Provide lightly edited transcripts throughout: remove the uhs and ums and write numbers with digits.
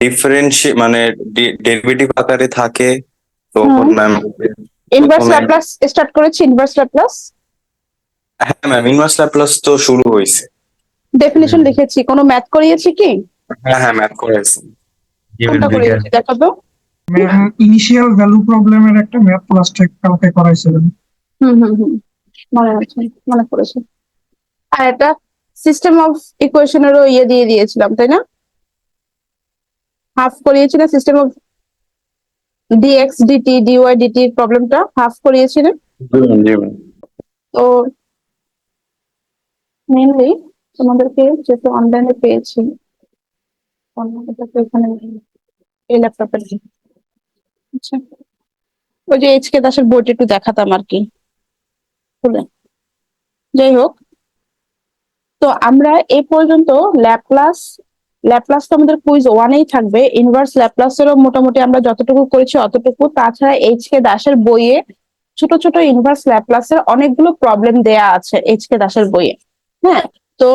ডিফারেন্সি মানে ডেরিভেটিভ আকারে থাকে তখন ম্যাম ইনভার্স প্রথমে ল্যাপ্লাস স্টার্ট করেছি, ইনভার্স ল্যাপ্লাস। হ্যাঁ ম্যাম ইনভার্স ল্যাপ্লাস তো শুরু হয়েছে। ডেফিনিশন লিখেছি, কোনো ম্যাথ করিয়েছি কি? হ্যাঁ হ্যাঁ ম্যাথ করেছি। কোনটা করিয়েছি দেখো তো। ম্যাম ইনিশিয়াল ভ্যালু প্রবলেমের একটা ম্যাথ ক্লাস কালকে করাইছিলেন। হুম, মনে আছে, মনে পড়েছে। আর এটা সিস্টেম অফ ইকুয়েশনেরও ইয়ে দিয়ে দিয়েছিলাম, তাই না? হাফ করিয়েছি না system of DX DT DY DT প্রবলেমটা হাফ করিয়েছি না? জি ম্যাম। তো মেইনলি তোমাদেরকে যেহেতু অনলাইনে পেয়েছি, এখানে এই ল্যাপটপের, আচ্ছা ওই যে এইচ কে দাসের বইটা একটু দেখাতাম আর কি খুলে। যাই হোক, তো আমরা এই পর্যন্ত ল্যাপ্লাস ল্যাপ্লাস তো আমাদের কুইজ ওয়ানেই থাকবে, ইনভার্স ল্যাপ্লাসেরও মোটামুটি আমরা যতটুকু করেছি অতটুকু। তাছাড়া এইচ কে দাসের বইয়ে ছোট ছোট ইনভার্স ল্যাপ্লাসের অনেকগুলো প্রবলেম দেয়া আছে এইচ কে দাসের বইয়ে। হ্যাঁ, তো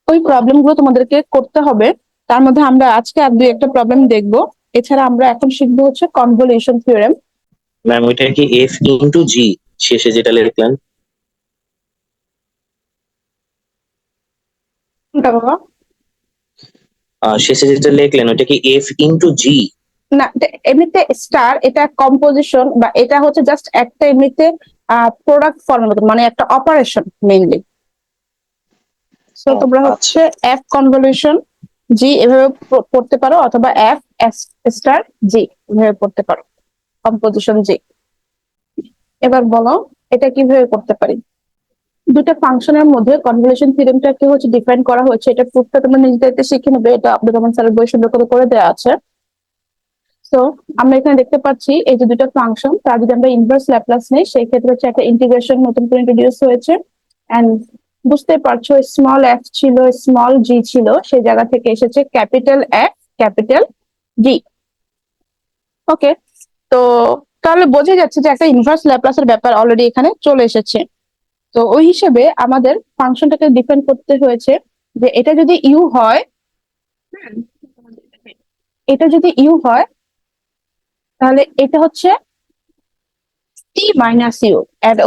ওই প্রবলেম গুলো তোমাদেরকে করতে হবে। তার মধ্যে আমরা আজকে আর দুই একটা প্রবলেম দেখবো। এছাড়া আমরা এখন শিখবো হচ্ছে কনভলিউশন থিওরেম। ম্যাম ওইটা কি এফ ইন্টু জি শেষে যেটা লিখলেন? কোনটা বাবা? শেষে যেটা লিখলেন ওইটা কি এফ ইন্টু জি? না, এমনিতে স্টার এটা কম্পোজিশন বা এটা হচ্ছে জাস্ট একটা এমনিতে প্রোডাক্ট ফর্মের মতো, মানে একটা অপারেশন মেইনলি। সো তোমরা হচ্ছে এফ কনভলিউশন জি এভাবে পড়তে পারো, অথবা এফ স্টার জি এভাবে পড়তে পারো, কম্পোজিশন জি। এবার বলো এটা কিভাবে করতে পারি। দুটো ফাংশনের মধ্যে কনভলিউশন থিওরেমটাকে হচ্ছে ডিফাইন করা হয়েছে, এটা প্রুফটা তোমরা নিজেদেরকে শিখে নেবে, এটা আব্দুর রহমান স্যারের বই সুন্দর করে দেওয়া আছে। তো আমরা এখানে দেখতে পাচ্ছি এই যে দুটো ফাংশন, তার যদি আমরা ইনভার্স ল্যাপ্লাস নেই সেই ক্ষেত্রে হচ্ছে একটা ইন্টিগ্রেশন নতুন করে ইন্ট্রোডিউস হয়েছে। এন্ড বুঝতে পারছো স্মল এফ ছিল, স্মল জি ছিল, সেই জায়গা থেকে এসেছে ক্যাপিটাল এফ ক্যাপিটাল জি। ওকে, তো তাহলে বোঝা যাচ্ছে যে একটা ইনভার্স ল্যাপ্লাসের ব্যাপার অলরেডি এখানে চলে এসেছে। তো ওই হিসেবে আমাদের ফাংশনটাকে ডিফাইন করতে হয়েছে যে এটা যদি ইউ হয়, এটা যদি ইউ হয় তাহলে এটা হচ্ছে টি মাইনাস ইউ।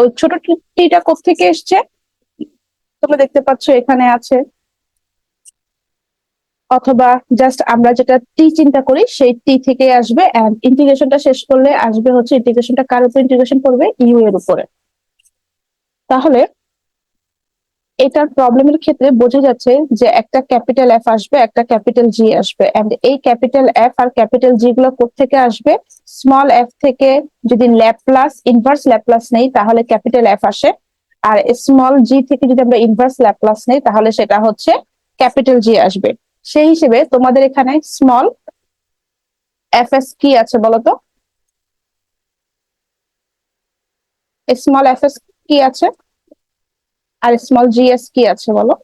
ওই ছোট টিটা কোত্থেকে এসছে তোমরা দেখতে পাচ্ছ এখানে আছে, অথবা জাস্ট আমরা যেটা টি চিন্তা করি সেই টি থেকে আসবে। এন্ড ইন্টিগ্রেশনটা শেষ করলে আসবে হচ্ছে, ইন্টিগ্রেশনটা কার উপর ইন্টিগ্রেশন করবে? ইউ এর উপরে। তাহলে এটার প্রবলেমের ক্ষেত্রে বোঝা যাচ্ছে যে একটা ক্যাপিটাল এফ আসবে, একটা ক্যাপিটাল জি আসবে। এন্ড এই ক্যাপিটাল এফ আর ক্যাপিটাল জি গুলো কোত্থেকে আসবে? স্মল এফ থেকে। যদি ল্যাপ্লাস ইনভার্স ল্যাপ্লাস নেই তাহলে ক্যাপিটাল এফ আসে, আর স্মল জি থেকে যদি আমরা ইনভার্স ল্যাপ্লাস নেই তাহলে সেটা হচ্ছে ক্যাপিটাল জি আসবে। সেই হিসেবে তোমাদের এখানে স্মল এফ এস কি আছে বলতো? স্মল এফ এস কি আছে আর স্মল জি এস কি আছে বলো?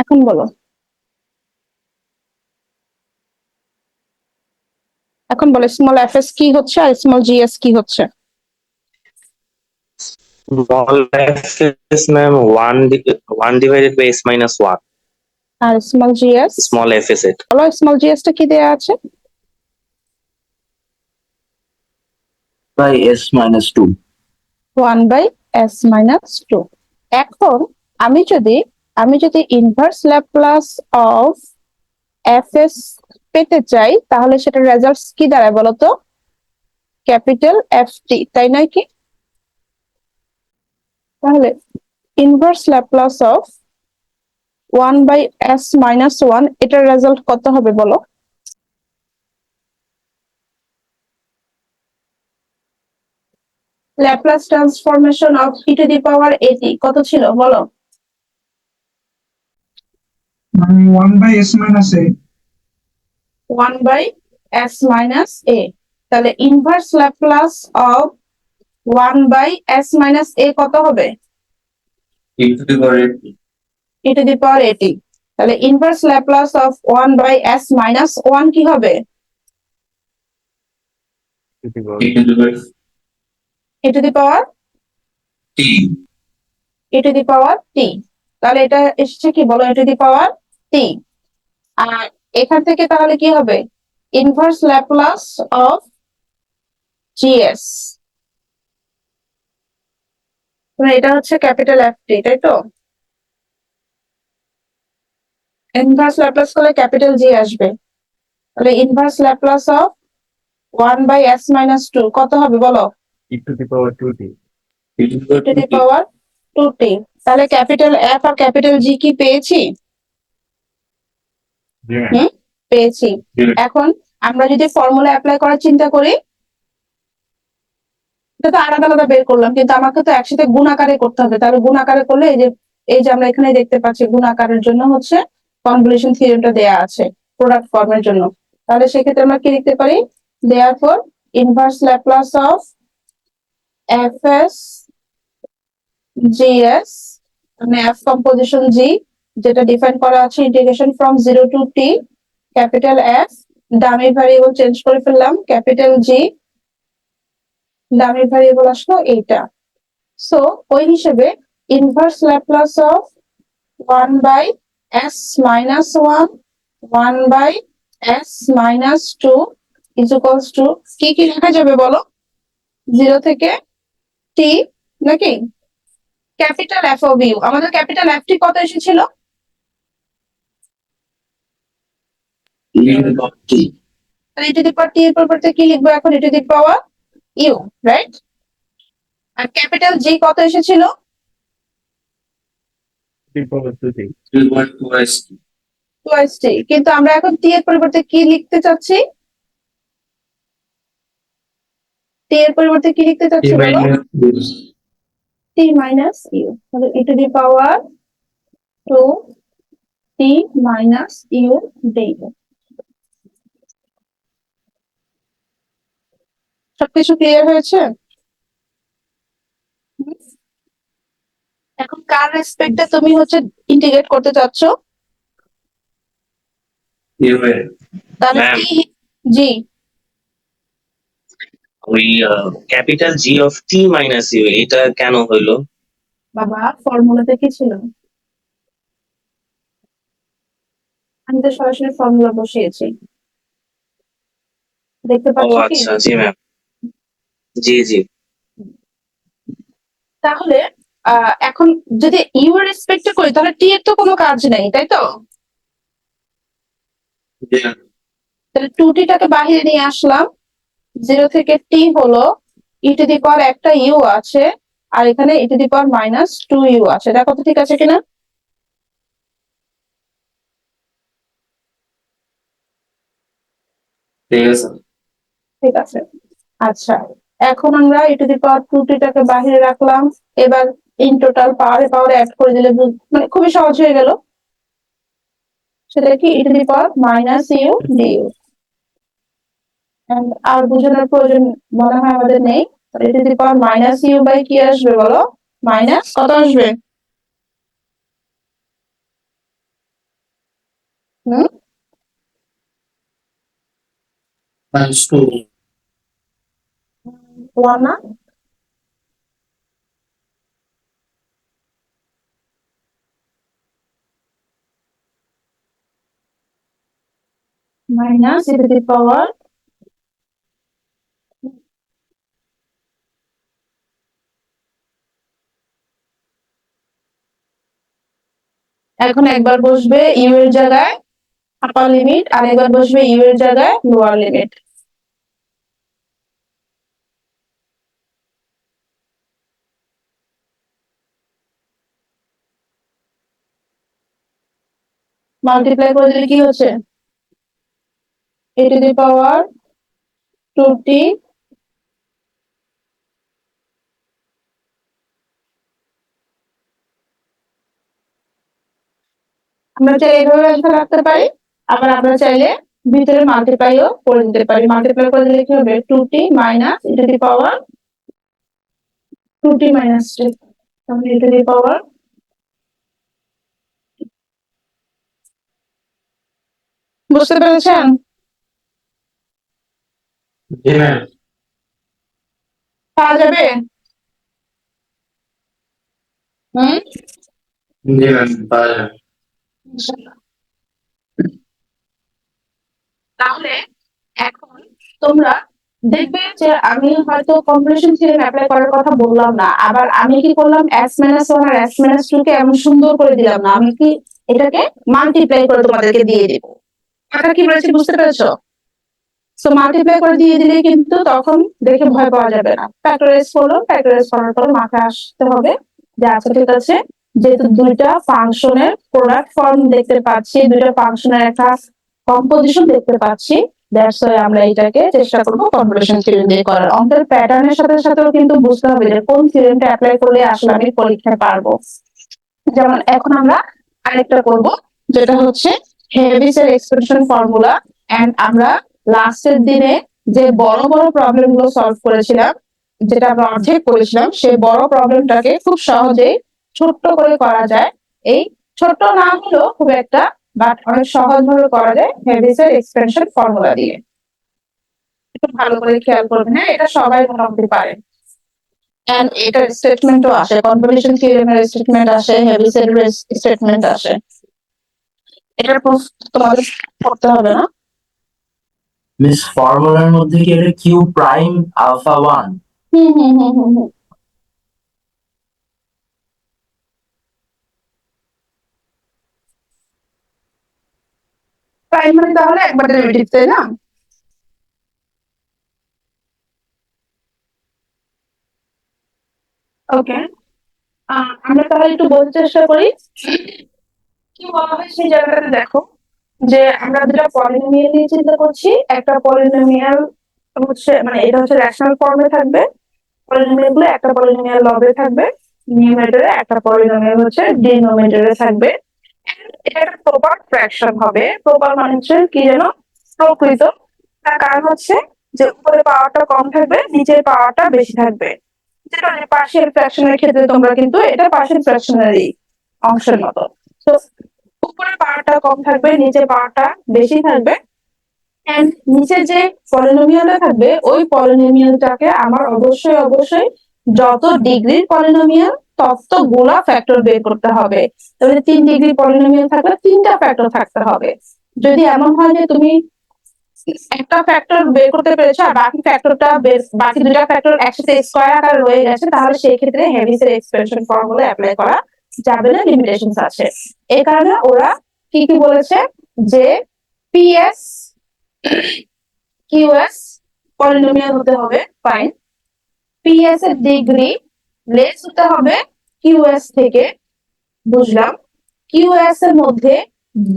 এখন বলো, এখন বলো স্মল এফ এস কি হচ্ছে আর স্মল জি এস কি হচ্ছে? Small F S ma'am one divided by S minus one. আর small G S? Small F S এর বলো স্মল জি এস টা কি দেয়া আছে? By S minus two. 1/s-2। এখন আমি যদি inverse Laplace of F S পেতে চাই তাহলে সেটা রেজাল্টস কি দাঁড়ায় বলতো? ক্যাপিটাল এফ টি, তাই নয় কি? তাহলে ইনভার্স ল্যাপ্লাস অফ 1/s-1 এটার রেজাল্ট কত হবে বলো? Laplace transformation of E to the power এটি কত ছিল বলো? 1/s-a। 1/s-a। তাহলে ইনভার্স ল্যাপ্লাস অফ 1/s-a কত হবে? e to the power 80। e to the power 80। তাহলে ইনভার্স ল্যাপ্লাস অফ 1/s-1 কি হবে? e to the power e to the power T. e to the power T. তাহলে এটা এসেছে কি বলো, e টু দি পাওয়ার টি। আর এখান থেকে তাহলে কি হবে, ইনভার্স ল্যাপ্লাস অফ জিএস, এটা হচ্ছে ক্যাপিটাল এফ টি, তাই তো? ইনভার্স ল্যাপ্লাস করলে ক্যাপিটাল জি আসবে, তাহলে inverse Laplace of 1/s minus 2 কত হবে বলো? e to the power 2t. E to the e to the power power 2t। তাহলে ক্যাপিটাল এফ আর ক্যাপিটাল জি কি পেয়েছি? হুম, পেয়েছি। হুম। এখন আমরা যদি ফর্মুলা অ্যাপ্লাই করার চিন্তা করি, এটা তো আলাদা আলাদা বের করলাম, কিন্তু আমাকে তো একসাথে গুণাকারে করতে হবে। তাহলে গুণাকারে করলে এই যে আমরা এখানে দেখতে পাচ্ছি গুণাকারের জন্য হচ্ছে কনভলিউশন থিওরেমটা দেয়া আছে প্রোডাক্ট ফর্মের জন্য। তাহলে সেক্ষেত্রে আমরা কি লিখতে পারি, therefore inverse Laplace of FS GS, মানে এফ কম্পোজিশন জি, যেটা ডিফাইন করা আছে integration from 0 to T capital F, dummy variable change করে ফেললাম ক্যাপিটাল জি, ডামি ভ্যারিয়েবল আসলো এইটা। সো ওই হিসেবে inverse Laplace of 1/s minus 1, 1/s minus 2 is equals to কি কি লেখা যাবে বলো, 0 থেকে t নাকি? ক্যাপিটাল এফ অফ ইউ, আমাদের ক্যাপিটাল এফ টি কত এসেছিল? E to the power T. তাহলে e to the power T এর পরিবর্তে কি লিখবো এখন, e to the power U, right? আর ক্যাপিটাল জি কত এসেছিল? The power 2t. 3.2s. Twice T. কিন্তু আমরা এখন টি এর পরিবর্তে কি লিখতে চাচ্ছি? টি এর পরিবর্তে কি লিখতে চাচ্ছি বলো? টি মাইনাস ইউ। তাহলে e to the power 2t minus U D. সবকিছু ক্লিয়ার হয়েছে? এখন কার রেসপেক্টে তুমি হচ্ছে ইন্টিগ্রেট করতে চাচ্ছ? Anyway, তাহলে Ma'am. টি, জি ওই capital G of T minus U এটা কেন হইলো? বাবা, ফর্মুলাতে কি ছিল? আমি তো সরাসরি ফর্মুলা বসিয়েছি, দেখতে ও পাচ্ছ কি? আচ্ছা, জি ম্যাম, জি জি। তাহলে এখন যদি ইউ এর রেসপেক্টে করি তাহলে টি এর তো কোনো কাজ নেই, তাই তো? yeah, তাহলে 2t-টাকে বাহিরে নিয়ে আসলাম, 0 থেকে টি হলো ই টু দি পাওয়ার একটা ইউ আছে, আর এখানে E to the power minus 2 U আছে। দেখো তো ঠিক আছে কিনা? ঠিক আছে। ঠিক আছে। আচ্ছা, এখন আমরা ই টু দি পাওয়ার 2t-টাকে বাহিরে রাখলাম। এবার ইন টোটাল পাওয়ারে পাওয়ারে অ্যাড করে দিলে মানে খুবই সহজ হয়ে গেল। সেটা কি E to the power minus U DU. আর বোঝানোর প্রয়োজন মনে হয় আমাদের নেই। E to the power minus U by কি আসবে বলো, মাইনাস কত আসবে? হুম, -2. 1 না? মাইনাস ই টু দি পাওয়ার এখন একবার বসবে ইউ এর জায়গায় আপার লিমিট, আর একবার বসবে ইউ এর জায়গায় লোয়ার লিমিট। মাল্টিপ্লাই করে দিলে কি হচ্ছে, এ টু দি পাওয়ার 2t। আমরা চাইলে এইভাবে অ্যান্সার রাখতে পারি, আবার আমরা চাইলে ভিতরে মাল্টিপ্লাইও করে দিতে পারি। মাল্টিপ্লাই করে দিলে কি হবে, 2t minus E to the power 2t minus 2, তাহলে ই টু দি পাওয়ার। বুঝতে পেরেছেন? জি ম্যাম। পাওয়া যাবে? হুম জি ম্যাম পাওয়া যাবে। তাহলে এখন তোমরা দেখবে যে আমি হয়তো কম্পিটিশন থিওরেম অ্যাপ্লাই করার কথা বললাম না, আবার আমি কি করলাম S-1 আর S-2 কে এমন সুন্দর করে দিলাম না, আমি কি এটাকে মাল্টিপ্লাই করে তোমাদেরকে দিয়ে দিব। কথা কি বলেছি বুঝতে পেরেছো? সো মাল্টিপ্লাই করে দিয়ে দিলে কিন্তু তখন দেখে ভয় পাওয়া যাবে না। ফ্যাক্টরাইজ করলো, ফ্যাক্টরাইজ করার পর মাথায় আসতে হবে যে আচ্ছা ঠিক আছে, যেহেতু দুইটা ফাংশনের প্রোডাক্ট ফর্ম দেখতে পাচ্ছি, দুইটা ফাংশনের একটা কম্পোজিশন দেখতে পাচ্ছি, দ্যাটস ওয়াই আমরা এটাকে চেষ্টা করবো কনভলিউশন থিওরেম দিয়ে করার। অঙ্কের প্যাটার্নের সাথে সাথেও কিন্তু বুঝতে হবে যে কোন থিওরেমটা অ্যাপ্লাই করলে আসলে আমি পরীক্ষায় পারবো। যেমন এখন আমরা আরেকটা করব, যেটা হচ্ছে হেভিসের এক্সপ্রেশন ফর্মুলা। এন্ড আমরা লাস্টের দিনে যে বড় বড় প্রবলেম গুলো সলভ করেছিলাম, যেটা আমরা অর্ধেক করেছিলাম, সেই বড় প্রবলেমটাকে খুব সহজেই ছোট্ট করে করা যায়। এই ছোট্ট না হলেও খুব একটা, বাট অনেক সহজ ভাবে করা যায় হেভিসের এক্সপ্রেশন ফর্মুলা দিয়ে। একটু ভালো করে খেয়াল করবেন, হ্যাঁ এটা সবাই মোটামুটি পারে। এন্ড এটার স্টেটমেন্টও আসে, কনভলিউশন থিওরেমের স্টেটমেন্ট আসে, হেভিসের স্টেটমেন্ট আসে। এটার প্রুফ তোমাদের করতে হবে না। মিস ফর্মুলার মধ্যে কি এটা কিউ প্রাইম আলফা 1? হুম হুম হুম হুম হুম। প্রাইমারি তাহলে একবার ডেরিভেটিভ, তাই না? ওকে, আমরা তাহলে একটু বোঝার চেষ্টা করি কি বলা হয় সেই জায়গাটাতে। দেখো যে আমরা দুটা পলিনোমিয়াল নিয়ে চিন্তা করছি, একটা পলিনোমিয়াল হচ্ছে মানে এটা হচ্ছে রেশনাল ফর্মে থাকবে, পলিনোমিয়াল গুলো একটা পলিনোমিয়াল লবে থাকবে, নিউমারেটরে একটা পলিনোমিয়াল হচ্ছে ডিনোমিনেটরে থাকবে। এটা একটা প্রপার ফ্র্যাকশন হবে। প্রপার মানে হচ্ছে কি যেন, প্রকৃত। তার কারণ হচ্ছে যে উপরে পাওয়ারটা কম থাকবে, নিচের পাওয়ারটা বেশি থাকবে। যেটা পার্শিয়াল ফ্র্যাকশনের ক্ষেত্রে তোমরা কিন্তু এটা পার্শিয়াল ফ্র্যাকশনারি অংশের মতো। তো উপরের পাওয়ারটা কম থাকবে, নিচের পাওয়ারটা বেশি থাকবে। এন্ড নিচে যে পলিনোমিয়ালটা থাকবে ওই পলিনোমিয়ালটাকে আমার অবশ্যই অবশ্যই যত ডিগ্রির পলিনোমিয়াল ততগুলা ফ্যাক্টর বের করতে হবে। তাহলে 3 ডিগ্রি পলিনোমিয়াল থাকলে 3টা ফ্যাক্টর থাকতে হবে। যদি এমন হয় যে তুমি একটা ফ্যাক্টর বের করতে পেরেছো আর বাকি ফ্যাক্টরটা বাকি দুটা ফ্যাক্টর একসাথে স্কয়ার আকারে রয়ে গেছে, তাহলে সেই ক্ষেত্রে হেভিসের এক্সপ্রেশন ফর্মুলা অ্যাপ্লাই করা যাবে না, লিমিটেশনস আছে। এই কারণে ওরা কি কি বলেছে যে পিএস কিউএস পলিনোমিয়াল হতে হবে, ফাইন। পিএস এর ডিগ্রি লেস হতে হবে কিউএস থেকে, বুঝলাম। কিউএস এর মধ্যে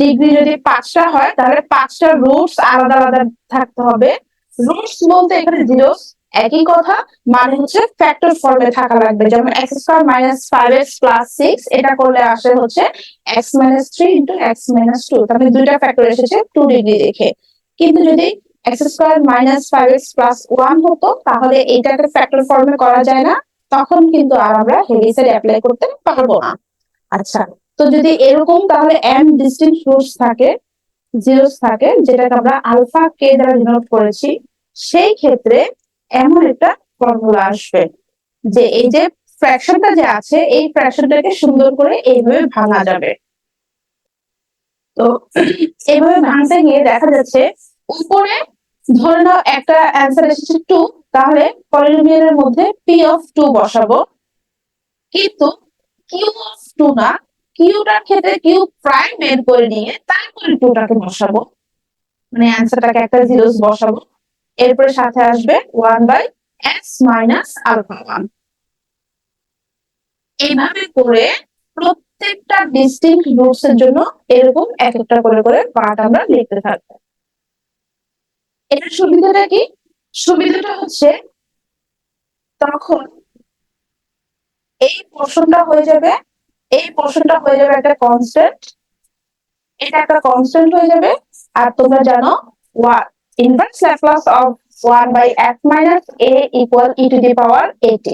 ডিগ্রি যদি 5টা হয় তাহলে 5টা রুটস আলাদা আলাদা থাকতে হবে। রুটস বলতে এখানে জিরোস, একই কথা, মানে হচ্ছে ফ্যাক্টর ফর্মে থাকা লাগবে। যেমন x square minus 5x plus 6, এটা করলে আসে হচ্ছে x minus 3 into x minus 2, তাহলে দুইটা ফ্যাক্টর এসেছে 2 ডিগ্রি রেখে। কিন্তু যদি x square minus 5x plus 1 হতো তাহলে এইটাকে ফ্যাক্টর ফর্মে করা যায় না, তখন কিন্তু আর আমরা হেভিসের অ্যাপ্লাই করতে পারবো না। আচ্ছা, তো যদি এরকম তাহলে m ডিস্টিংক্ট রুটস থাকে, জিরোস থাকে, যেটাকে আমরা আলফা কে দ্বারা ডিনোট করেছি, সেই ক্ষেত্রে এমন একটা ফর্মুলা আসবে যে এই যে ফ্র্যাকশনটা যে আছে এই ফ্র্যাকশনটাকে সুন্দর করে এইভাবে ভাঙা যাবে। তো এইভাবে ভাঙতে গিয়ে দেখা যাচ্ছে উপরে ধরে নাও একটা অ্যান্সার এসেছে 2, তাহলে পলিনোমিয়ালের মধ্যে পি অফ 2 বসাবো, কিন্তু কিউ অফ 2 না, কিউটার ক্ষেত্রে কিউ প্রাইম বের করে নিয়ে তারপরে 2টাকে বসাবো, মানে অ্যান্সারটাকে একটা জিরোস বসাবো। এরপরে সাথে আসবে 1/s মাইনাস আলফা 1। এইভাবে করে প্রত্যেকটা ডিস্টিংক্ট রুটস এর জন্য এরকম এক একটা করে করে পার্ট আমরা লিখতে থাকবো। এটার সুবিধাটা কি? সুবিধাটা হচ্ছে তখন এই পোর্শনটা হয়ে যাবে, এই পোর্শনটা হয়ে যাবে একটা কনস্ট্যান্ট, এটা একটা কনস্ট্যান্ট হয়ে যাবে। আর তোমরা জানো inverse Laplace of 1/f minus a equal e to the power at।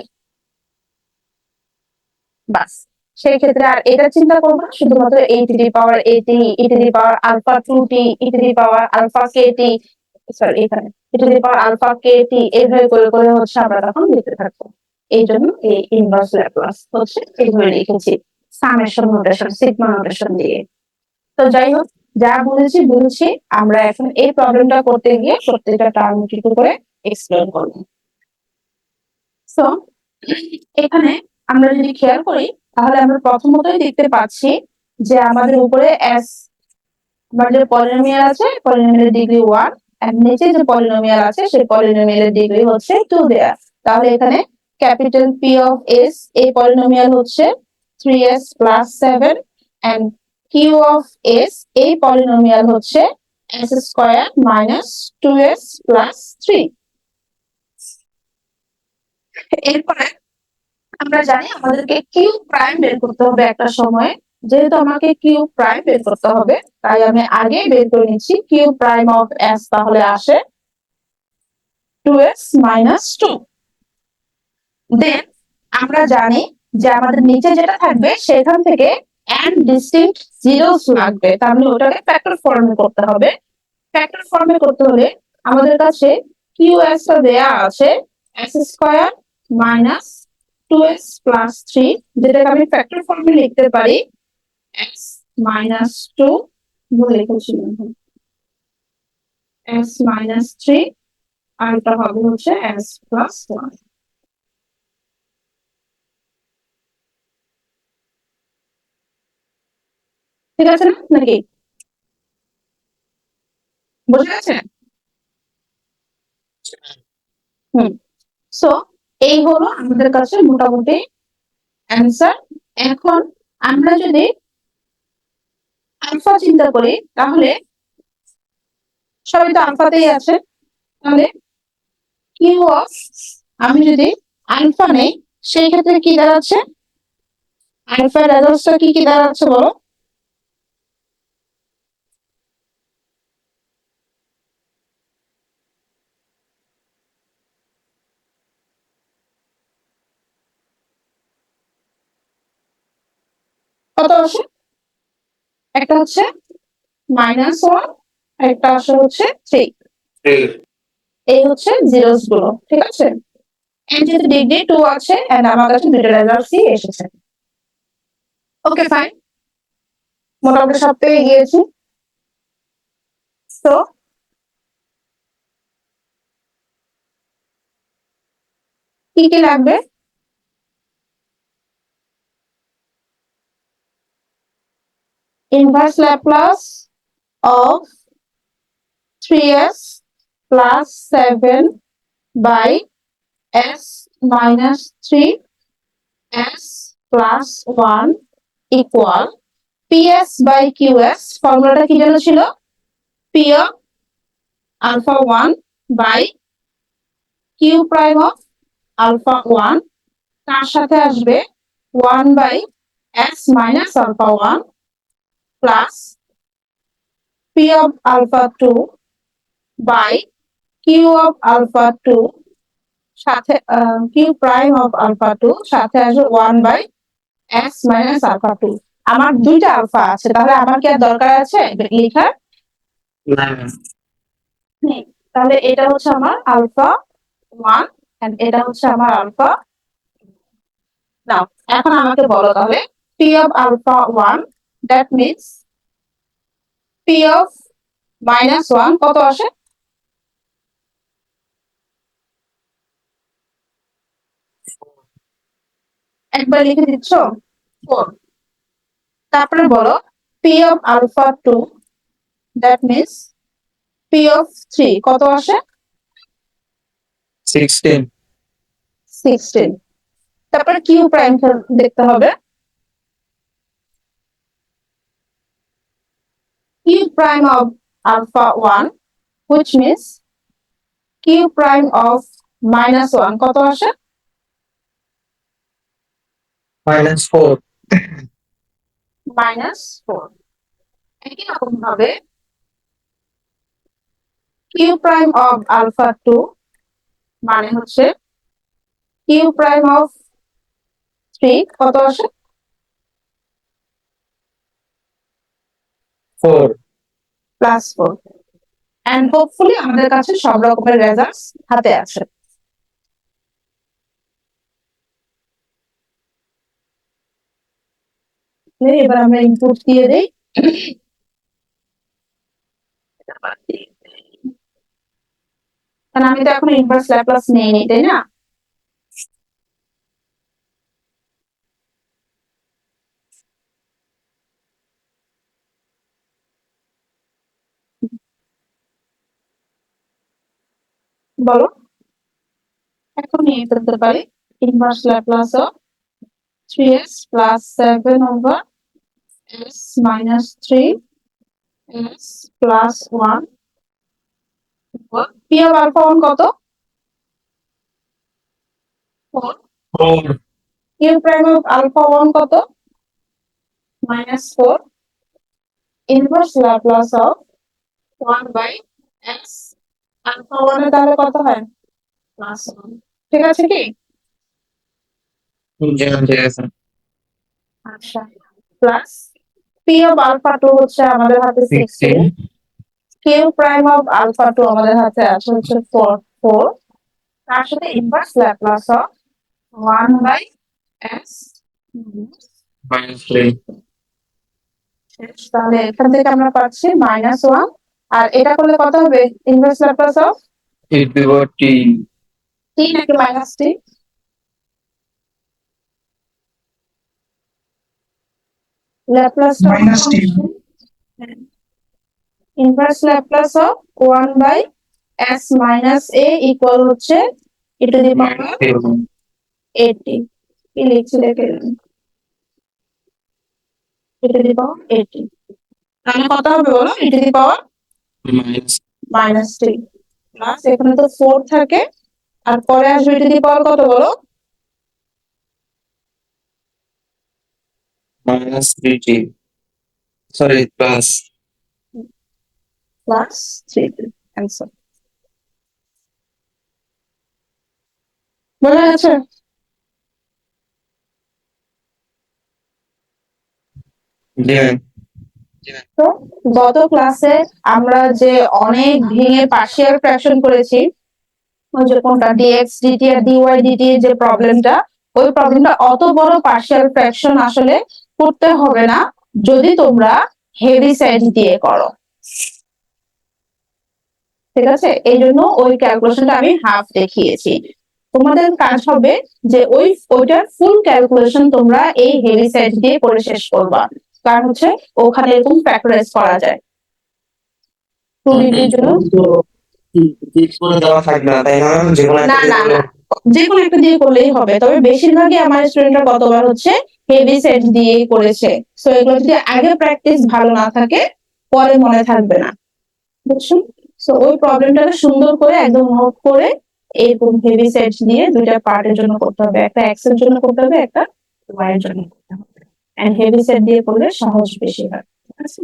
বাস, সেই ক্ষেত্রে আর এটা চিন্তা করবো না, শুধুমাত্র a to the power at, e to the power alpha 2t, e to the power alpha kt, sorry এখানে e to the power alpha kt, এইভাবে করে করে হচ্ছে আমরা তখন লিখতে থাকবো। এই জন্য এই ইনভার্স ল্যাপ্লাস হচ্ছে এইভাবে লিখেছি সামেশন নোটেশন সিগমা নোটেশন দিয়ে। তো যাই হোক, যা বলেছি আমরা এখন এই প্রবলেমটা করতে গিয়ে প্রত্যেকটা টার্ম একটু করে এক্সপ্লেন করব। সো এখানে আমরা যদি খেয়াল করি তাহলে আমরা প্রথমতই দেখতে পাচ্ছি যে আমাদের উপরে এস আমার যে পলিনোমিয়াল আছে পলিনোমিয়ালের ডিগ্রি 1 আর নিচে যে পলিনোমিয়াল আছে সেই পলিনোমিয়ালের ডিগ্রি হচ্ছে 2 দেয়া। তাহলে এখানে ক্যাপিটাল পি অফ এস এই পলিনোমিয়াল হচ্ছে 3s plus 7 and Q of S এই পলিনোমিয়াল হচ্ছে s square minus 2s plus 3। এরপরে আমরা জানি আমাদেরকে কিউ প্রাইম বের করতে হবে একটা সময়। যেহেতু আমাকে কিউ প্রাইম বের করতে হবে তাই আমি আগে বের করে নিচ্ছি কিউ প্রাইম অফ এস, তাহলে আসে 2s মাইনাস 2। দেন আমরা জানি যে আমাদের নিচে যেটা থাকবে সেখান থেকে n ডিস্টিংক্ট জিরোস লাগবে, তার মানে ওটাকে ফ্যাক্টর ফর্মে করতে হবে। ফ্যাক্টর ফর্মে করতে হলে আমাদের কাছে কিউএস টা দেয়া আছে s square minus 2s plus 3, যেটাকে আমি ফ্যাক্টর ফর্মে লিখতে পারি s মাইনাস 2 লিখেছিলাম s মাইনাস 3 আর এটা হবে হচ্ছে s প্লাস 1। ঠিক আছে না নাকি? বুঝে গেছে? সো এই হলো আমাদের কাছে মোটামুটি অ্যান্সার। এখন আমরা যদি আলফা চিন্তা করি তাহলে সবই তো আলফাতেই আছে, তাহলে কিউ অফ আমি যদি আলফা নেই সেই ক্ষেত্রে কি দাঁড়াচ্ছে, আলফা রেজাল্টটা কি দাঁড়াচ্ছে বলো? কত আসে? একটা হচ্ছে -1, একটা আসে হচ্ছে 3। এই হচ্ছে জিরোস গুলো, ঠিক আছে? এন্ড যেহেতু ডিগ্রি 2 আছে এন্ড আমার কাছে দুটো রেজাল্টসই এসেছে। ওকে ফাইন, মোটামুটি সব পেয়ে গিয়েছি। তো কি লাগবে? Inverse Laplace of 3s plus 7 by s minus 3 s plus 1 equal ps by qs। ফর্মুলাটা কি যেন ছিল? p of alpha 1 by q prime of alpha 1, তার সাথে আসবে 1 by s minus alpha 1 plus p of alpha 2 by q of alpha 2 সাথে q prime of alpha 2 সাথে আসবে 1 বাই s মাইনাস আলফা 2। আমার দুইটা আলফা আছে, তাহলে আমার কি আর দরকার আছে লেখার? তাহলে এটা হচ্ছে আমার আলফা 1 এন্ড এটা হচ্ছে আমার আলফা। নাও এখন আমাকে বলো তাহলে p of alpha 1 that means p of minus 1 কত আসে? একবার লিখে দিচ্ছ 4। তারপরে বলো p of alpha 2 that means p of 3 কত আসে? 16। তারপরে q প্রাইম দেখতে হবে। q prime of alpha 1 which means q prime of minus 1 কত আসে? -4। -4। একই রকম ভাবে q prime of alpha 2 মানে হচ্ছে q prime of 3 কত আসে? 4। +4। and hopefully আমাদের কাছে সব রকমের রেজাল্টস হাতে আছে। এবার আমরা ইনপুট দিয়ে দেই। কারণ আমি তো এখন ইনভার্স ল্যাপ্লাস নেইনি, তাই না? বলো, এখন নিয়ে ফেলতে পারি inverse Laplace of 3s plus 7 over s minus 3s plus 1 P of alpha 1 কত? 4। কিউ প্রাইম অফ আলফা 1 কত? Minus 4 inverse Laplace of 1 by s alpha 1 এর তাহলে কত হয়? প্লাস 1। ঠিক আছে কি? আচ্ছা, প্লাস পি অফ আলফা 2 হচ্ছে আমাদের হাতে 16, কিউ প্রাইম অফ আলফা 2 আমাদের হাতে আছে হচ্ছে 4 তার সাথে inverse Laplace of 1 by s তাহলে এখান থেকে আমরা পাচ্ছি -1 আর এটা করলে কত হবে? ইনভার্স ল্যাপ্লাস অফ t নাকি minus t? Laplace minus T. Inverse Laplace of 1 by s minus a equal হচ্ছে e টু দি পাওয়ার 80। কি লিখছি দেখে e টু দি পাওয়ার 80, তাহলে কত হবে বলো? e to the power minus 3 plus এখানে তো 4 থাকে আর পরে আসবে e টু দি পাওয়ার কত বলো? -3t, sorry plus plus 3 answer. বোঝা গেছে? তো গত ক্লাসে আমরা যে অনেক ভেঙে পার্শিয়াল ফ্র্যাকশন করেছি, ওই যে কোনটা dx dt আর dy dt এর যে প্রবলেমটা, ওই প্রবলেমটা অত বড় পার্শিয়াল ফ্র্যাকশন আসলে করতে হবে না যদি তোমরা হেভি সাইড দিয়ে করো। ঠিক আছে, এই জন্য ওই ক্যালকুলেশনটা আমি হাফ দেখিয়েছি। তোমাদের কাজ হবে যে ওইটার ফুল ক্যালকুলেশন তোমরা এই হেভি সাইড দিয়ে করে শেষ করবা, কারণ হচ্ছে ওখানে এরকম ফ্যাক্টরাইজ করা যায় 2 ডিগ্রির জন্য। দেওয়া থাকবে না, তাই না? যেকোনো না না না, যে কোনো একটা দিয়ে করলেই হবে, তবে বেশিরভাগই আমার স্টুডেন্টরা কতবার হচ্ছে হেভি সেট দিয়ে করেছে। সো এগুলো যদি আগে প্র্যাকটিস ভালো না থাকে পরে মনে থাকবে না, বুঝছো? সো ওই প্রবলেমটাকে সুন্দর করে একদম নোট করে এরকম হেভি সেট দিয়ে দুইটা পার্টের জন্য করতে হবে, একটা এক্স এর জন্য করতে হবে, একটা ওয়াই এর জন্য করতে হবে। এন্ড হেভি সেট দিয়ে করলে সহজ বেশি হয়, ঠিক আছে?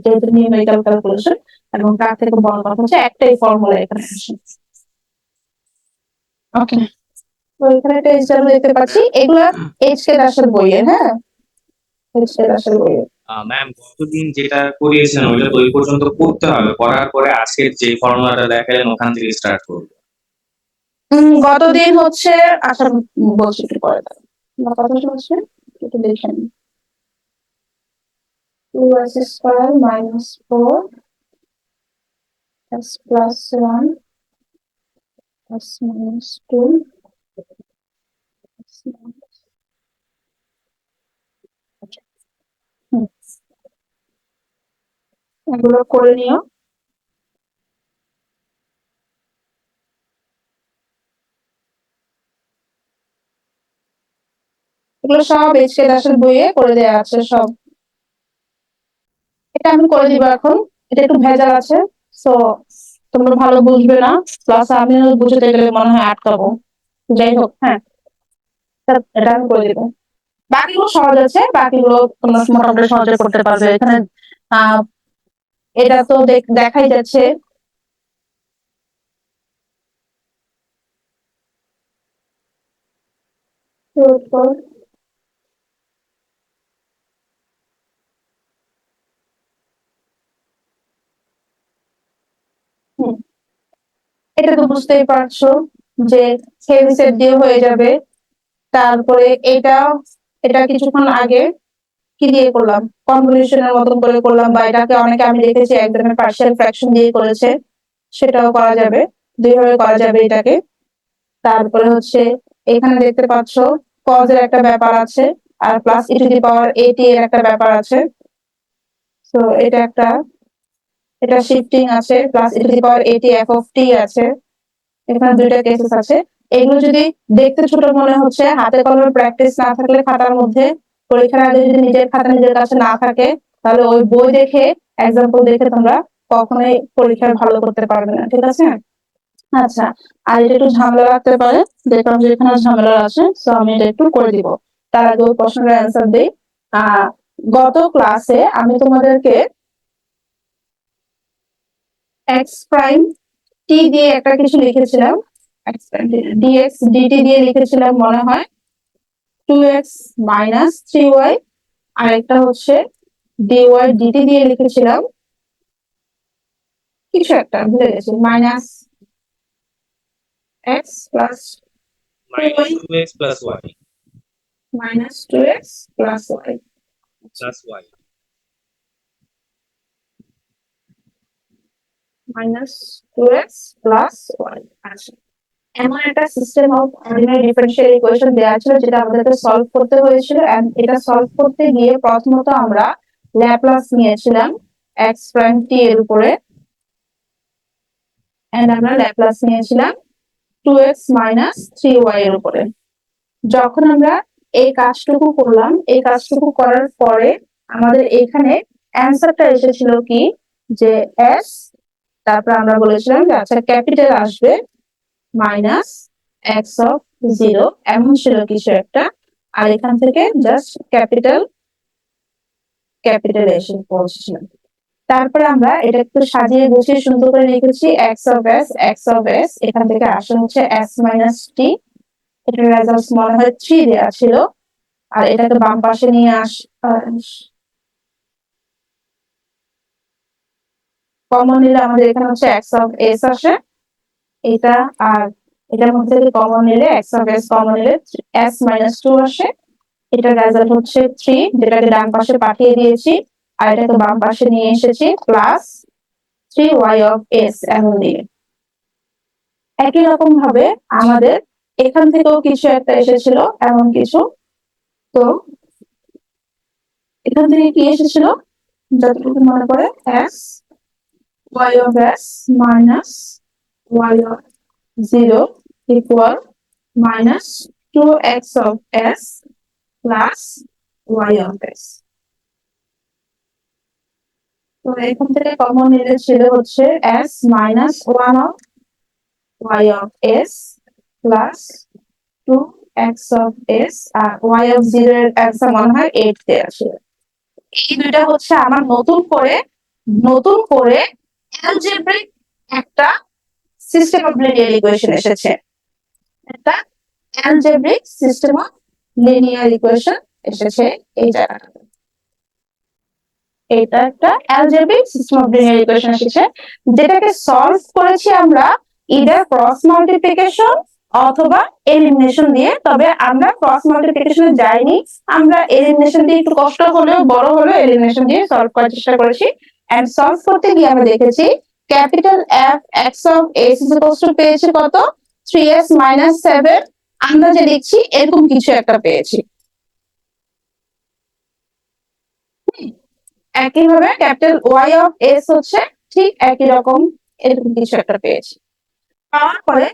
যেহেতু নিউমেরিক্যাল ক্যালকুলেশন এবং তার থেকে বড় কথা হচ্ছে একটাই ফর্মুলা এখানে আসে। ওকে, তো এখানে একটা এক্সাম্পল দেখতে পাচ্ছি, এগুলা এইচকে দাসের বইয়ের, হ্যাঁ এইচকে দাসের বইয়ের। ম্যাম গতদিন যেটা করিয়েছেন ওইটা তো ওই পর্যন্ত করতে হবে, করার পরে আজকের যে ফর্মুলাটা দেখালেন ওখান থেকে স্টার্ট করবো। গতদিন হচ্ছে, আচ্ছা বলছি একটু পরে, কথা হচ্ছে একটু দেখেন। 2s square minus 4 s plus 1 s minus 2 এগুলো করে নিও। এগুলো সব এইচকে দাসের বইয়ে করে দেওয়া আছে সব। এটা আমি করে দিব এখন, এটা একটু ভেজাল আছে, সো তোমরা ভালো বুঝবে না, প্লাস আমিও বুঝতে গেলে মনে হয় আটকাবো। যাই হোক, হ্যাঁ এটা আমি করে দিব। বাকিগুলো সহজ আছে, বাকিগুলো তোমরা মোটামুটি সহজে করতে পারবে। এখানে এটা তো দেখাই যাচ্ছে এটা তো বুঝতেই পারছো যে হেভি সেট দিয়ে হয়ে যাবে। তারপরে এটা কিছুক্ষণ আগে কি দিয়ে করলাম, কনভলিউশনের মতন করে করলাম, বা এটাকে অনেকে আমি দেখেছি এক ধরনের পার্শিয়াল ফ্র্যাকশন দিয়ে করেছে, সেটাও করা যাবে, দুইভাবে করা যাবে এটাকে। তারপরে হচ্ছে এখানে দেখতে পাচ্ছ কজের একটা ব্যাপার আছে, আর plus E to the power এটি এর একটা ব্যাপার আছে। তো এটা শিফটিং আছে, plus E to the power এটি এফ অফ টি আছে। এখানে দুইটা কেসেস আছে। এগুলো যদি দেখতে ছোট মনে হচ্ছে, হাতে কলমে প্র্যাকটিস না থাকলে খাতার মধ্যে, পরীক্ষার আগে যদি নিজের খাতা নিজের কাছে না থাকে, তাহলে ওই বই দেখে এক্সাম্পল দেখে তোমরা কখনোই পরীক্ষায় ভালো করতে পারবে না, ঠিক আছে? আচ্ছা, আর এটা একটু ঝামেলা লাগতে পারে, দেখলাম যে এখানে ঝামেলা আছে, তো আমি এটা একটু করে দিব। তার আগে ওই প্রশ্নের অ্যান্সার দিই। গত ক্লাসে আমি তোমাদেরকে এক্স প্রাইম টি দিয়ে একটা কিছু লিখেছিলাম, ডিএক্স ডিটি দিয়ে লিখেছিলাম মনে হয় 2x মাইনাস 3y, আর একটা হচ্ছে ডিওয়াই ডিটি দিয়ে লিখেছিলাম কিছু একটা ভুলে গেছি, minus x plus minus 2x plus y minus 2x plus y। Plus y minus 2x plus y। আচ্ছা, এমন একটা system of ordinary differential equation দেওয়া ছিল যেটা আমাদেরকে সলভ করতে হয়েছিল, এন্ড এটা সলভ করতে গিয়ে প্রথমত আমরা ল্যাপ্লাস নিয়েছিলাম x প্রাইম t এর উপরে, এন্ড আমরা ল্যাপ্লাস নিয়েছিলাম 2x মাইনাস 3y এর উপরে। যখন আমরা এই কাজটুকু করলাম, এই কাজটুকু করার পরে আমাদের এখানে অ্যান্সারটা এসেছিল কি, যে s, তারপর আমরা বলেছিলাম যে আচ্ছা ক্যাপিটাল আসবে মাইনাস এক্স অফ 0, এমন ছিল কিছু একটা, আর এখান থেকে জাস্ট ক্যাপিটাল এসে পৌঁছেছিলাম। তারপরে আমরা এটা একটু সাজিয়ে গুছিয়ে সুন্দর করে লিখেছি এক্স অফ এস, এখান থেকে আসে হচ্ছে এস মাইনাস টি, এটার রেজাল্ট মনে হয় 3 দেওয়া ছিল, আর এটাকে বাম পাশে নিয়ে কমন নিলে আমাদের এখানে হচ্ছে এক্স অফ এস আসে এটা, আর এটার মধ্যে থেকে কমন নিলে এক্স অফ এস কমন নিলে এস মাইনাস 2 আসে, এটার রেজাল্ট হচ্ছে 3, যেটাকে ডান পাশে পাঠিয়ে দিয়েছি, আর এটাকে বাম পাশে নিয়ে এসেছি প্লাস 3y অফ এস এমন দিয়ে। একই রকম ভাবে আমাদের এখান থেকেও কিছু একটা এসেছিল এমন কিছু, তো এখান থেকে কি এসেছিল যতটুকু মনে পড়ে, S y of S minus y of 0 equal minus 2x of s plus y of s। তো এখান থেকে কমন নিলে ছিল হচ্ছে s minus 1 of y of s plus 2x of s, আর y অফ 0 এর অ্যান্সার মনে হয় 8 দেয়া ছিল। এই দুইটা হচ্ছে আমার নতুন করে অ্যালজেব্রিক একটা সিস্টেম অফ লিনিয়ার ইকুয়েশন এসেছে, একটা algebraic system of linear equation এসেছে এই জায়গাটাতে। এটা একটা algebraic system of linear equation এসেছে, যেটাকে সলভ করেছি আমরা ইদার ক্রস মাল্টিপ্লিকেশন অথবা এলিমিনেশন দিয়ে। তবে আমরা ক্রস মাল্টিপ্লিকেশনে যাইনি, আমরা এলিমিনেশন দিয়ে একটু কষ্ট হলেও বড় হলেও এলিমিনেশন দিয়ে সলভ করার চেষ্টা করেছি। এন্ড সলভ করতে গিয়ে আমরা দেখেছি capital F x of S is equals to পেয়েছি কত, 3s মাইনাস 7, আমরা যে লিখছি এরকম কিছু একটা পেয়েছি। একইভাবে ক্যাপিটাল ওয়াই অফ এস হচ্ছে ঠিক একই রকম এরকম কিছু একটা পেয়েছি। পাওয়ার পরে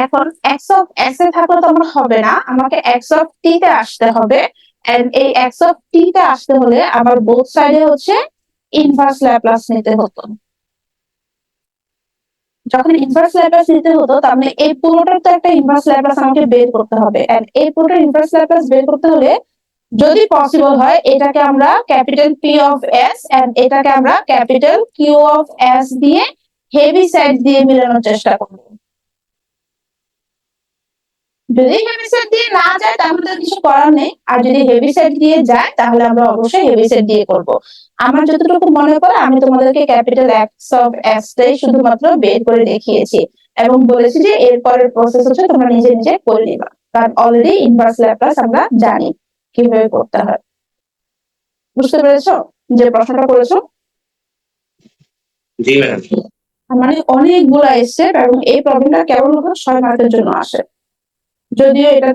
এখন এক্স অফ এস এ থাকলে তো আমার হবে না, আমাকে এক্স অফ টি তে আসতে হবে, এন্ড এই এক্স অফ টি তে আসতে হলে আবার বোথ সাইডে হচ্ছে ইনভার্স ল্যাপ্লাস নিতে হতো। যখন ইনভার্স ল্যাপ্লাস নিতে হতো তার মানে এই পুরোটার তো একটা ইনভার্স ল্যাপ্লাস আমাকে বের করতে হবে, এন্ড এই পুরোটার ইনভার্স ল্যাপ্লাস বের করতে হলে যদি পসিবল হয় এটাকে আমরা capital P of S and এটাকে আমরা ক্যাপিটাল কিউ অফ এস দিয়ে হেভি সাইড দিয়ে মিলানোর চেষ্টা করব। যদি হেভি সাইড দিয়ে না যায় তাহলে কিছু করার নেই, আর যদি হেভি সাইড দিয়ে যায় তাহলে আমরা অবশ্যই হেভি সাইড দিয়ে করব। আমার যতটুকু মনে পড়ে আমি তোমাদেরকে ক্যাপিটাল এক্স অফ এস টাই শুধুমাত্র বের করে দেখিয়েছি এবং বলেছি যে এরপরের প্রসেস হচ্ছে তোমরা নিজে নিজে করে নিবা, কারণ অলরেডি ইনভার্স ল্যাপ্লাস আমরা জানি কিভাবে করতে হয়। বুঝতে পেরেছো যে প্রশ্নটা করেছো? জি ম্যাডাম। মানে অনেকগুলা স্টেপ এবং এই প্রবলেমটা কেবলমাত্র 6 মার্কের জন্য আসে। যদিও এটা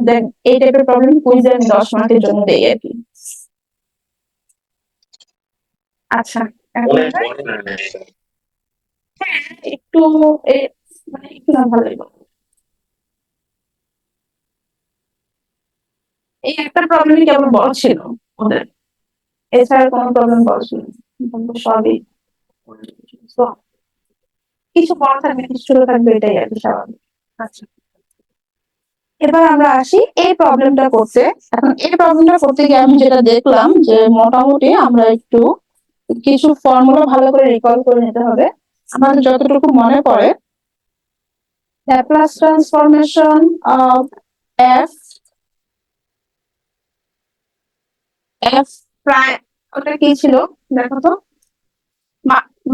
এই টাইপের প্রবলেম কুইজে আমি 10 মার্কের জন্য দেই আর কি। আচ্ছা, এখন অনেক আমরা অনেক ম্যাডাম। একটু মানে একটু না ভালো লাগলো। এই একটা প্রবলেমই কেবল বড় ছিল ওদের, এছাড়া কোনো প্রবলেম বড় ছিল না। কিন্তু সবই তো কিছু বড় থাকবে, কিছু ছোট থাকবে, এটাই আর কি স্বাভাবিক। আচ্ছা, এবার আমরা আসি এই প্রবলেমটা করতে। এখন এই প্রবলেমটা করতে গিয়ে আমি যেটা দেখলাম যে মোটামুটি আমরা একটু কিছু ফর্মুলা ভালো করে রিকল করে নিতে হবে। আমাদের যতটুকু মনে পড়ে, Laplace transformation of F F prime, ওটা কি ছিল দেখো তো,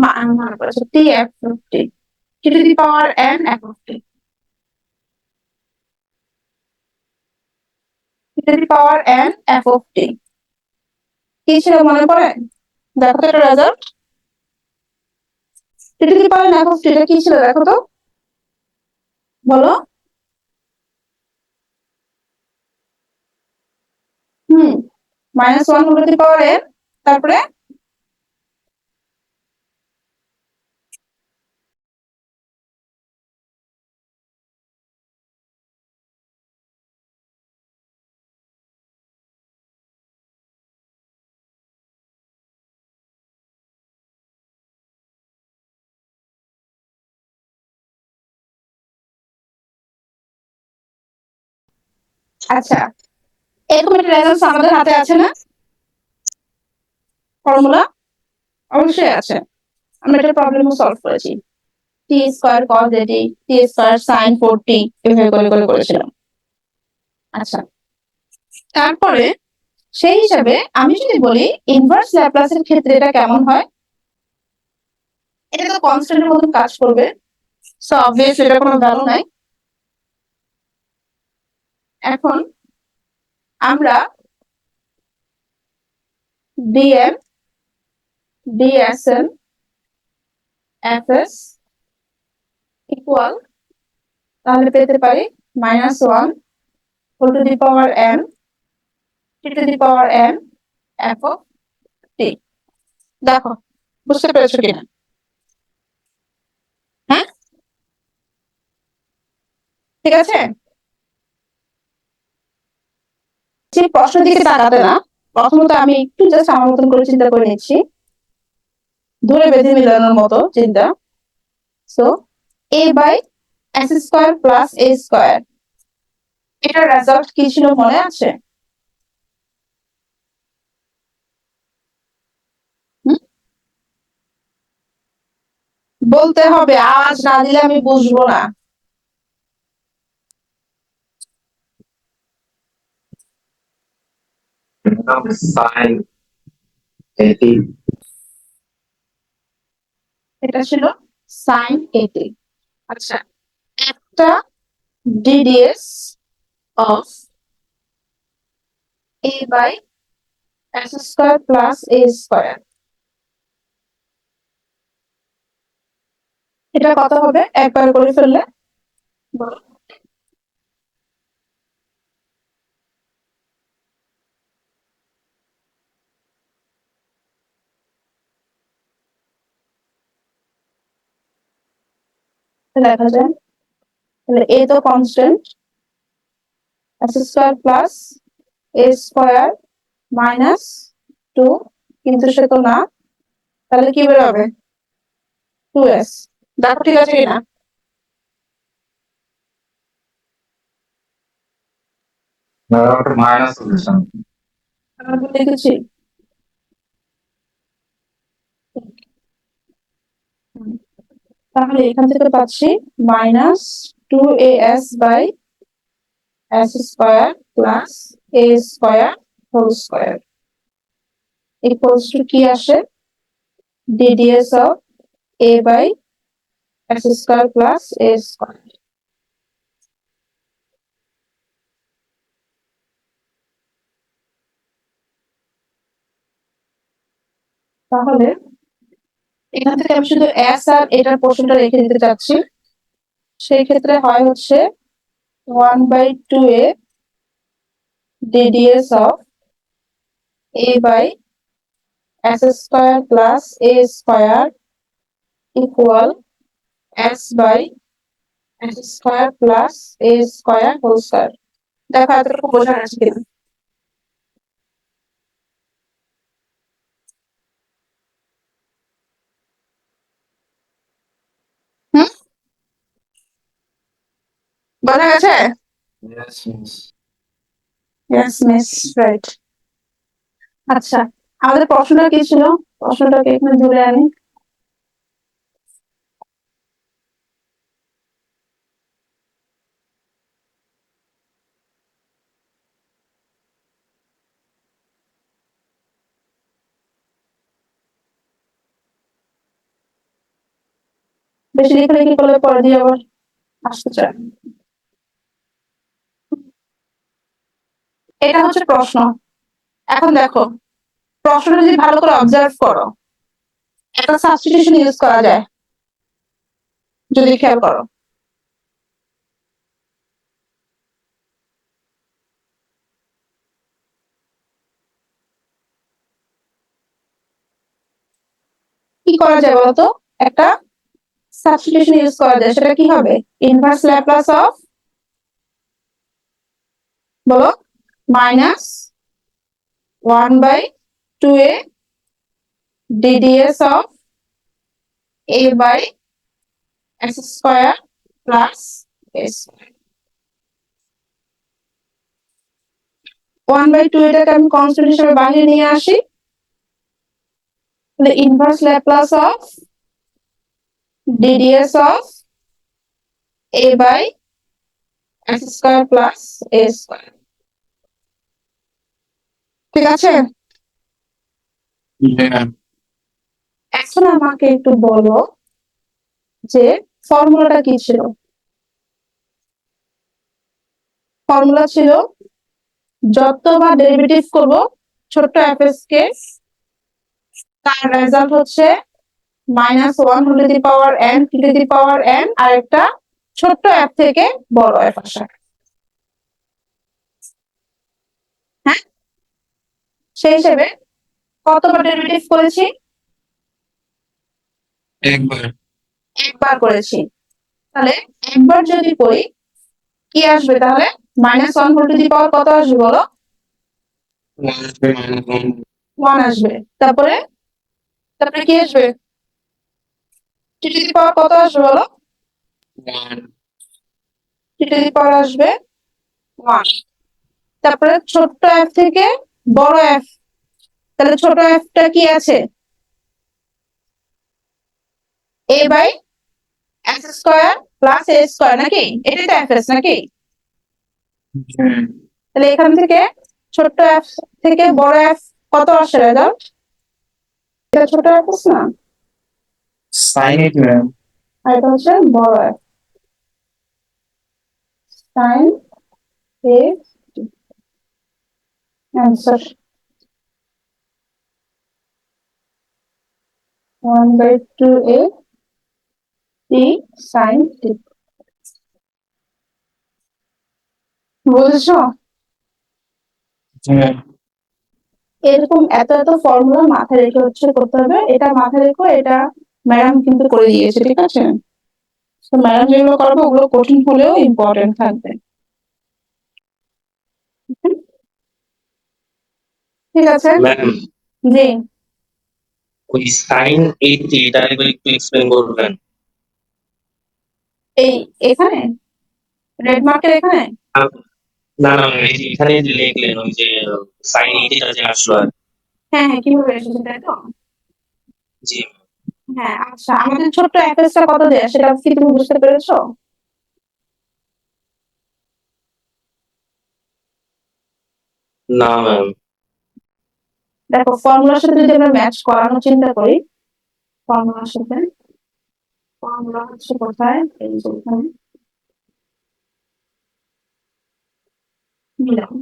মনে পড়েছে, T F T, T to the power N F of T, T to the power N F of T কি ছিল মনে পড়ে? দেখো তো এটা result, T to the power N F of T এটা কি ছিল দেখো তো, বলো। -1 টু দি পাওয়ার এন, তারপরে আচ্ছা, এরকম একটা রেজাল্ট আমাদের হাতে আছে না, ফর্মুলা অবশ্যই আছে। আমরা এটা প্রবলেমও সলভ করেছি, টি স্কয়ার কজ এটি, টি স্কয়ার সাইন 4t এভাবে করে করে করেছিলাম। আচ্ছা, তারপরে সেই হিসাবে আমি যদি বলি ইনভার্স ল্যাপ্লাসের ক্ষেত্রে এটা কেমন হয়, এটা তো কনস্ট্যান্টের মতন কাজ করবে, সো অবভিয়াসলি এটা কোনো ভ্যালু নাই। এখন আমরা dm dsn fs ইকুয়াল তাহলে পেতে পারি -1 whole to the power n T to the power n f of t। দেখো বুঝতে পেরেছো কিনা? হ্যাঁ, ঠিক আছে। সেই প্রশ্নের দিকে তাকাতে না, প্রথমত আমি একটু জাস্ট আমার মতন করে চিন্তা করে নিচ্ছি, ধরে বেঁধে মিলানোর মতো চিন্তা। So a by s square plus a square, এটার রেজাল্ট কি ছিল মনে আছে? বলতে হবে, আওয়াজ না দিলে আমি বুঝবো না। সাইন 80 এটা ছিল সাইন 80। আচ্ছা, একটা dds of a by s square plus a square, এটা কত হবে একবার করে ফেললে বলো? দেখা যায়, তাহলে a তো constant, s square plus a square minus 2, কিন্তু সে তো না, তাহলে কি বের হবে 2s। দেখো ঠিক আছে কিনা? মাইনাস সলিউশন আমরা লিখেছি তাহলে এখান থেকে পাচ্ছি -2as by s square plus a square whole square equals to কি আসে, ddS of a by s square plus a square. তাহলে এখান থেকে আমি শুধু এস আর এটার পোর্শনটা রেখে দিতে চাচ্ছি। সেই ক্ষেত্রে হয় হচ্ছে 1/2a ddS of a by s square plus a square equal s by s square plus a square whole square. দেখো এতটুকু বোঝা যাচ্ছে কিনা? হুম, বোঝা গেছে? Yes, miss. Yes, miss, right. আচ্ছা, আমাদের প্রশ্নটা কি ছিল? প্রশ্নটাকে এখানে ধরে আনি। বেশি লিখে করলে পরে দিয়ে আবার আসতে চায়। এটা হচ্ছে প্রশ্ন। এখন দেখো, প্রশ্নটা যদি ভালো করে অবজার্ভ করো, একটা সাবস্টিটিউশন ইউজ করা যায় যদি খেয়াল করো। কি করা যায় বলতো? একটা সাবস্টিটিউশন ইউজ করা যায়, সেটা কি হবে? ইনভার্স ল্যাপ্লাস অফ, বলো, minus 1/2a ddS of a by s square plus a square. 1/2 এটাকে আমি কনস্ট্যান্ট হিসেবে বাইরে নিয়ে আসি, তাহলে inverse Laplace of ddS of a by s square plus a square. ঠিক আছে? Yeah. এখন আমাকে একটু বলো যে ফর্মুলাটা কি ছিল? ফর্মুলা ছিল যতবার ডেরিভেটিভ করব ছোট্ট fs কে, তার রেজাল্ট হচ্ছে -1 two the power n two the power n, আর একটা ছোট্ট f থেকে বড় f আসা। হ্যাঁ, সেই হিসেবে কতবার ডেরিভেটিভ করেছি? একবার করেছি। তাহলে একবার যদি করি কি আসবে? তাহলে -1 টু দি পাওয়ার কত আসবে বলো? 1 আসবে। তারপরে তারপরে কি আসবে? টু টু দি পাওয়ার কত আসবে বলো? 2 টু দি পাওয়ার আসবে 1। তারপরে ছোট্ট f থেকে বড় f, তাহলে ছোট f টা কি আছে? a by s square plus a square, নাকি? এটাই তো fs, নাকি? তাহলে এখান থেকে ছোট্ট f থেকে বড় f কত আসে রেজাল্ট? এটা ছোট f না, Sign it, ma'am. আর এটা হচ্ছে বড় f, sin a answer 1/2a t sin t। বুঝছো? Yeah. এরকম এত এত ফর্মুলা মাথায় রেখে হচ্ছে করতে হবে। এটা মাথায় রেখো, এটা ম্যাডাম কিন্তু করে দিয়েছে, ঠিক আছে? তো ম্যাডাম যেগুলো করবে ওগুলো কঠিন হলেও ইম্পর্টেন্ট থাকবে। ঠিক আছে? ম্যাম, জি, ওই সাইন 80 এটা একবার একটু এক্সপ্লেন করবেন? এই এখানে রেড মার্কের এখানে না না, এই যে এখানে যে লিখলেন ওই যে সাইন 80টা যে আসলো আর হ্যাঁ হ্যাঁ কিভাবে এসেছে তাই তো? জি হ্যাঁ, আচ্ছা, আমাদের ছোট্ট অ্যাড্রেসটা কত দেয় সেটা কি তুমি বুঝতে পেরেছো? না ম্যাম। দেখো, ফর্মুলার সাথে যদি আমরা ম্যাচ করানোর চিন্তা করি, ফর্মুলার সাথে, ফর্মুলা হচ্ছে কোথায়? এই যে এখানে নিলাম,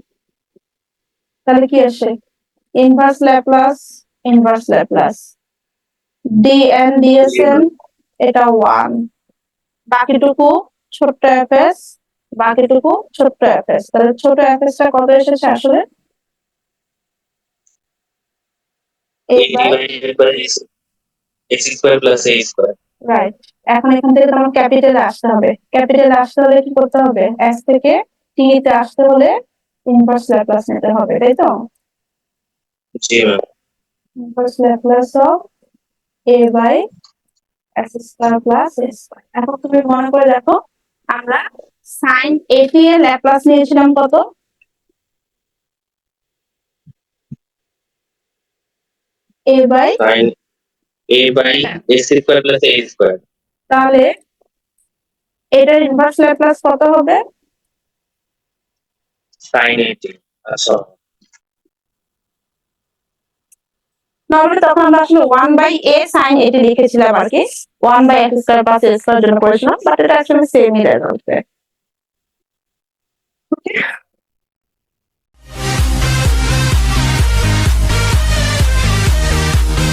তাহলে কি আসে? Inverse Laplace, inverse Laplace, dn dsn এটা 1, বাকিটুকু ছোট্ট fs, বাকিটুকু ছোট্ট fs। তাহলে ছোট fs টা কত এসেছে আসলে a divided by x square plus a square. Right. এখন এখান থেকে তোমার ক্যাপিটালে আসতে হবে, ক্যাপিটালে আসতে হলে কি করতে হবে, s থেকে t তে আসতে হলে ইনভার্স ল্যাপ্লাস নিতে হবে, তাই তো? জি ma'am. Inverse Laplace of a by s square plus a square. এখন তুমি মনে করে দেখো আমরা sin at এর ল্যাপ্লাস নিয়েছিলাম কত? a by, sin a by x square plus a square. তাহলে এটার ইনভার্স ল্যাপ্লাস কত হবে? sin 80 আচ্ছা নরমালি তখন আমরা আসলে 1 বাই a sin এটা লিখেছিলাম আর কি, 1 by x square plus a square জন্য করেছিলাম, বাট এটা আসলে সেমই রেজাল্ট।